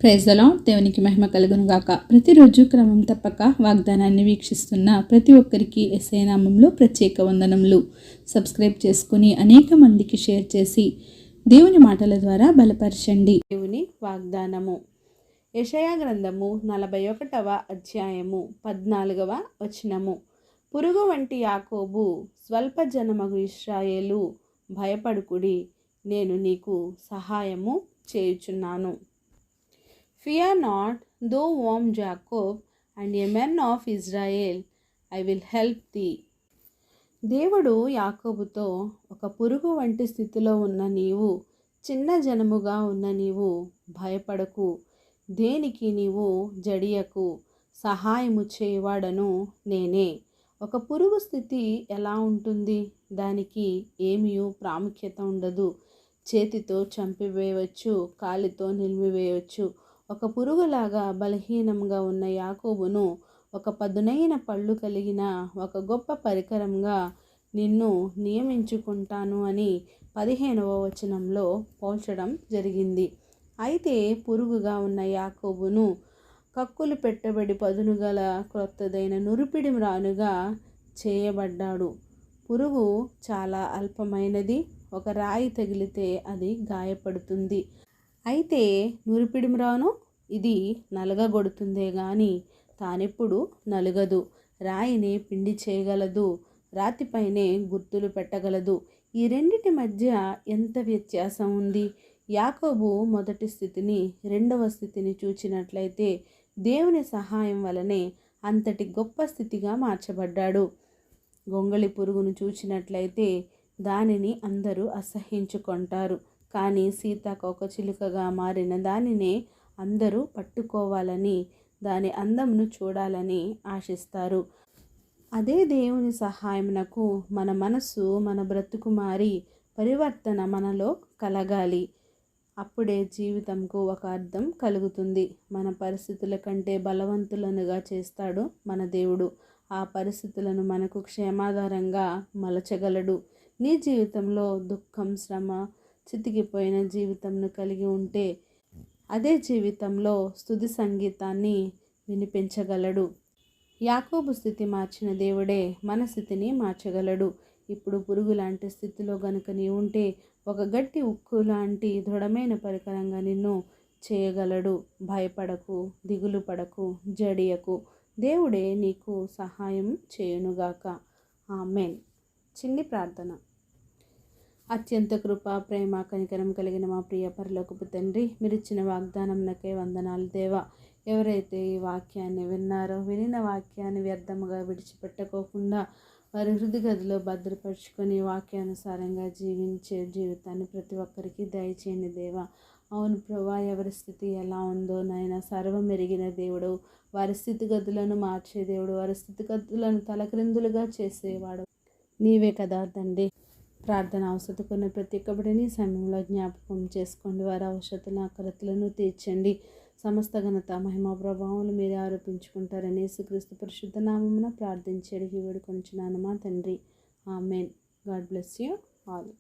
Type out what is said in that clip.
Praise the lord. దేవునికి మహిమ కలుగును గాక. ప్రతిరోజు క్రమం తప్పక వాగ్దానాన్ని వీక్షిస్తున్న ప్రతి ఒక్కరికి యేసయ్య నామములో ప్రత్యేక వందనములు. సబ్స్క్రైబ్ చేసుకుని అనేక మందికి షేర్ చేసి దేవుని మాటల ద్వారా బలపరచండి. దేవుని వాగ్దానము యెషయా గ్రంథము 41వ అధ్యాయము 14వ వచనము. పురుగు వంటి యాకోబు, స్వల్ప జనమగు ఇశ్రాయేలు, భయపడుకుడి, నేను నీకు సహాయము చేయుచున్నాను. Fear not, thou warm Jacob, and a men of Israel, I will help thee. దేవుడు యాకోబుతో, ఒక పురుగు వంటి స్థితిలో ఉన్న నీవు, చిన్న జనముగా ఉన్న నీవు భయపడకు, దేనికి నీవు జడియకు, సహాయము చేయవాడను నేనే. ఒక పురుగు స్థితి ఎలా ఉంటుంది? దానికి ఏమీ ప్రాముఖ్యత ఉండదు. చేతితో చంపివేయవచ్చు, కాలితో నిలిమివేయవచ్చు. ఒక పురుగులాగా బలహీనంగా ఉన్న యాకోబును ఒక పదునైన పళ్ళు కలిగిన ఒక గొప్ప పరికరంగా నిన్ను నియమించుకుంటాను అని 15వ వచనంలో పోల్చడం జరిగింది. అయితే పురుగుగా ఉన్న యాకోబును కక్కులు పెట్టబడి పదును గల క్రొత్తదైన నురిపిడి మ్రానుగా చేయబడ్డాడు. పురుగు చాలా అల్పమైనది. ఒక రాయి తగిలితే అది గాయపడుతుంది. అయితే నురిపిడి మ్రాను ఇది నలగగొడుతుందే గాని తానెప్పుడు నలుగదు. రాయిని పిండి చేయగలదు, రాతిపైనే గుర్తులు పెట్టగలదు. ఈ రెండిటి మధ్య ఎంత వ్యత్యాసం ఉంది? యాకోబు మొదటి స్థితిని, రెండవ స్థితిని చూచినట్లయితే దేవుని సహాయం వలనే అంతటి గొప్ప స్థితిగా మార్చబడ్డాడు. గొంగళి పురుగును చూచినట్లయితే దానిని అందరూ అసహ్యించుకుంటారు. కానీ సీతాకోకచిలుకగా మారిన దానినే అందరూ పట్టుకోవాలని, దాని అందమును చూడాలని ఆశిస్తారు. అదే దేవుని సహాయమునకు మన మనస్సు, మన బ్రతుకు మారి పరివర్తన మనలో కలగాలి. అప్పుడే జీవితంకు ఒక అర్థం కలుగుతుంది. మన పరిస్థితుల కంటే బలవంతులనుగా చేస్తాడు మన దేవుడు. ఆ పరిస్థితులను మనకు క్షేమాధారంగా మలచగలడు. నీ జీవితంలో దుఃఖం, శ్రమ, చితికిపోయిన జీవితంను కలిగి ఉంటే అదే జీవితంలో స్తుతి సంగీతాన్ని వినిపించగలడు. యాకోబు స్థితి మార్చిన దేవుడే మన స్థితిని మార్చగలడు. ఇప్పుడు పురుగు లాంటి స్థితిలో గనుక నీ ఉంటే ఒక గట్టి ఉక్కు లాంటి దృఢమైన పరికరంగా నిన్ను చేయగలడు. భయపడకు, దిగులు పడకు, జడియకు. దేవుడే నీకు సహాయం చేయునుగాక. ఆమేన్. చిన్ని ప్రార్థన. అత్యంత కృప, ప్రేమ, కనికరం కలిగిన మా ప్రియ పరలోకపు తండ్రి, మీరిచ్చిన వాగ్దానంనకే వందనాలు దేవా. ఎవరైతే ఈ వాక్యాన్ని విన్నారో, వినిన వాక్యాన్ని వ్యర్థముగా విడిచిపెట్టుకోకుండా వారి హృదయగదిలో భద్రపరుచుకొని వాక్యానుసారంగా జీవించే జీవితాన్ని ప్రతి ఒక్కరికి దయచేయండి దేవా. అవును ప్రభా, ఎవరి స్థితి ఎలా ఉందో నాయన, సర్వం ఎరిగిన దేవుడు, వారి స్థితిగతులను మార్చే దేవుడు, వారి స్థితిగతులను తలక్రిందులుగా చేసేవాడు నీవే కదా తండ్రి. ప్రార్థన అవసరతకున్న ప్రతి ఒక్కరిని సమయంలో జ్ఞాపకం చేసుకోండి. వారి అవసరతలను, అక్కరతలను తీర్చండి. సమస్త ఘనత, మహిమ, ప్రభావాలు మీరే ఆరోపించుకుంటారని యేసుక్రీస్తు పరిశుద్ధ నామమున ప్రార్థించి అడిగి వేడుకొనుచున్నాను మా తండ్రి. Amen. God bless you all.